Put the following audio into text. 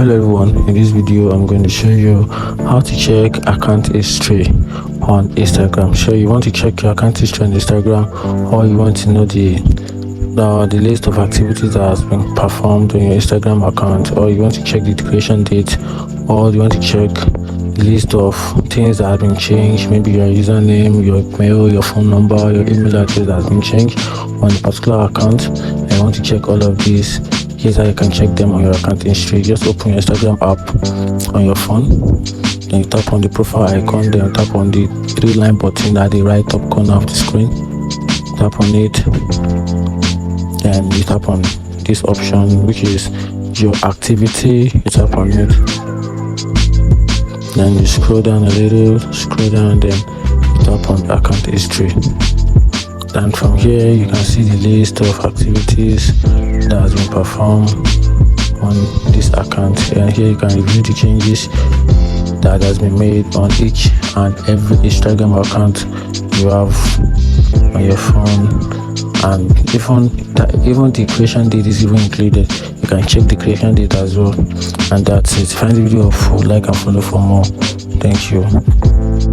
Hello everyone, in this video I'm going to show you how to check account history on Instagram. So you want to check your account history on Instagram, or you want to know the list of activities that has been performed on your Instagram account, or you want to check the creation date, or you want to check the list of things that have been changed, maybe your username, your mail, your phone number, your email address that has been changed on a particular account, and you want to check all of these. Here's how you can check them on your account history. Just open your Instagram app on your phone, then you tap on the profile icon, then you tap on the 3-line button at the right top corner of the screen. Tap on it, then you tap on this option, which is your activity. You tap on it, then you scroll down a little, then you tap on account history. And from here you can see the list of activities that has been performed on this account, and here you can review the changes that has been made on each and every Instagram account you have on your phone, and even the creation date is even included. You can check the creation date as well. And that's it. Find the video helpful, like and follow for more. Thank you.